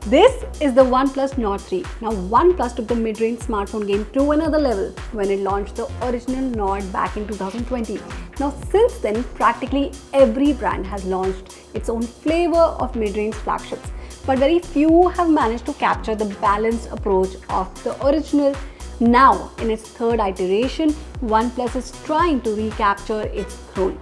This is the OnePlus Nord 3. Now OnePlus took the mid-range smartphone game to another level when it launched the original Nord back in 2020. Now since then, practically every brand has launched its own flavor of mid-range flagships. But very few have managed to capture the balanced approach of the original. Now, in its third iteration, OnePlus is trying to recapture its throne.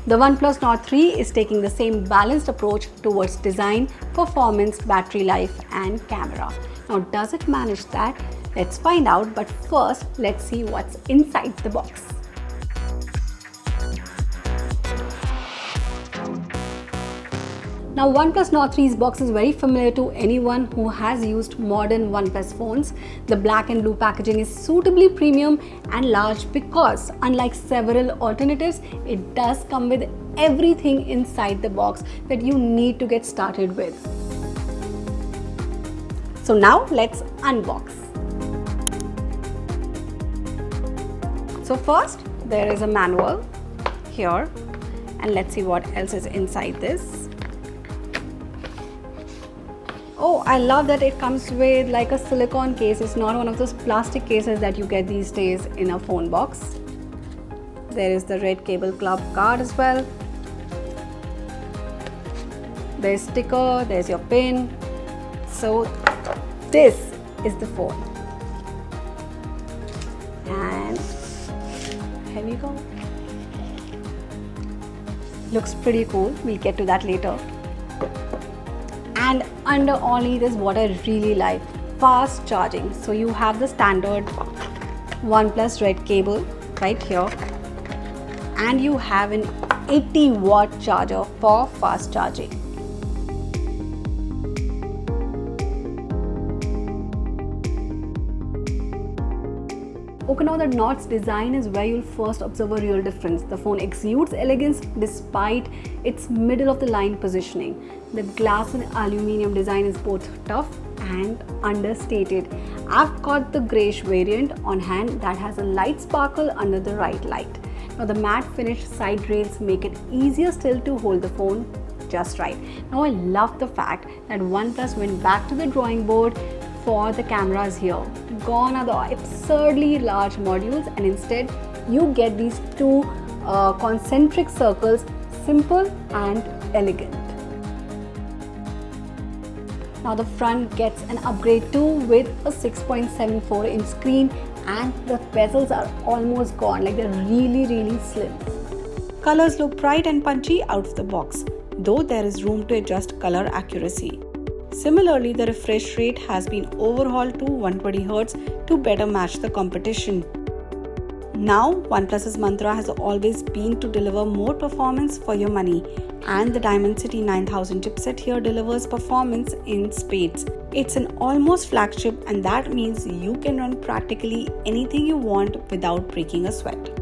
The OnePlus Nord 3 is taking the same balanced approach towards design, performance, battery life and camera. Now does it manage that? Let's find out, but first let's see what's inside the box. Now OnePlus Nord 3's box is very familiar to anyone who has used modern OnePlus phones. The black and blue packaging is suitably premium and large because unlike several alternatives, it does come with everything inside the box that you need to get started with. So now let's unbox. So first there is a manual here, and let's see what else is inside this. Oh, I love that it comes with like a silicone case. It's not one of those plastic cases that you get these days in a phone box. There is the Red Cable Club card as well. There's sticker, there's your pin. So this is the phone. And here we go. Looks pretty cool. We'll get to that later. And under all is what I really like, fast charging. So you have the standard OnePlus Red cable right here, and you have an 80-watt charger for fast charging. Okay, now the Nord's design is where you'll first observe a real difference. The phone exudes elegance despite its middle-of-the-line positioning. The glass and aluminium design is both tough and understated. I've got the greyish variant on hand that has a light sparkle under the right light. Now the matte finish side rails make it easier still to hold the phone just right. Now I love the fact that OnePlus went back to the drawing board for the cameras here. Gone are the absurdly large modules, and instead you get these two concentric circles, simple and elegant. Now the front gets an upgrade too with a 6.74 inch screen, and the bezels are almost gone, like they're really slim. Colors look bright and punchy out of the box, though there is room to adjust color accuracy. Similarly, the refresh rate has been overhauled to 120Hz to better match the competition. Now, OnePlus's mantra has always been to deliver more performance for your money, and the Dimensity 9000 chipset here delivers performance in spades. It's an almost flagship, and that means you can run practically anything you want without breaking a sweat.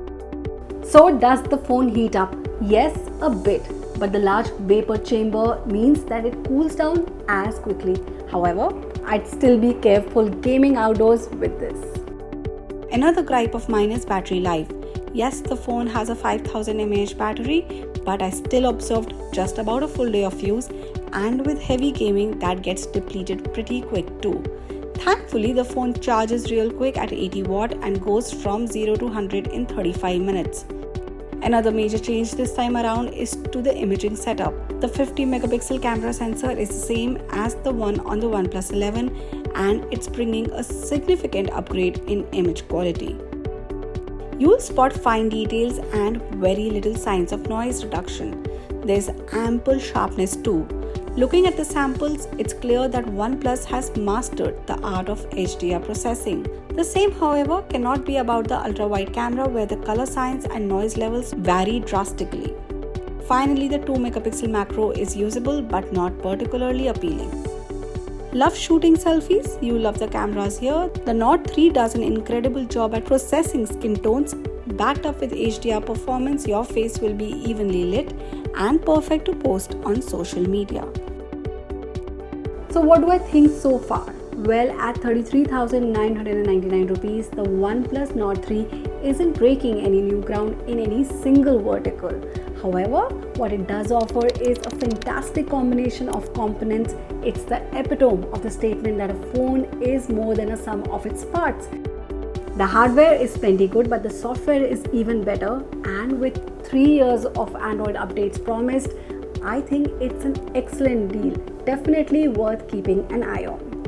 So does the phone heat up? Yes, a bit. But the large vapor chamber means that it cools down as quickly. However, I'd still be careful gaming outdoors with this. Another gripe of mine is battery life. Yes, the phone has a 5000 mAh battery, but I still observed just about a full day of use, and with heavy gaming that gets depleted pretty quick too. Thankfully, the phone charges real quick at 80 watt and goes from 0 to 100 in 35 minutes. Another major change this time around is to the imaging setup. The 50 megapixel camera sensor is the same as the one on the OnePlus 11, and it's bringing a significant upgrade in image quality. You'll spot fine details and very little signs of noise reduction. There's ample sharpness too. Looking at the samples, it's clear that OnePlus has mastered the art of HDR processing. The same, however, cannot be about the ultra-wide camera where the color science and noise levels vary drastically. Finally, the 2 megapixel macro is usable but not particularly appealing. Love shooting selfies? You love the cameras here. The Nord 3 does an incredible job at processing skin tones. Backed up with HDR performance, your face will be evenly lit and perfect to post on social media. So what do I think so far? Well, at 33,999 rupees, the OnePlus Nord 3 isn't breaking any new ground in any single vertical. However, what it does offer is a fantastic combination of components. It's the epitome of the statement that a phone is more than a sum of its parts. The hardware is plenty good, but the software is even better, and with 3 years of Android updates promised, I think it's an excellent deal. Definitely worth keeping an eye on.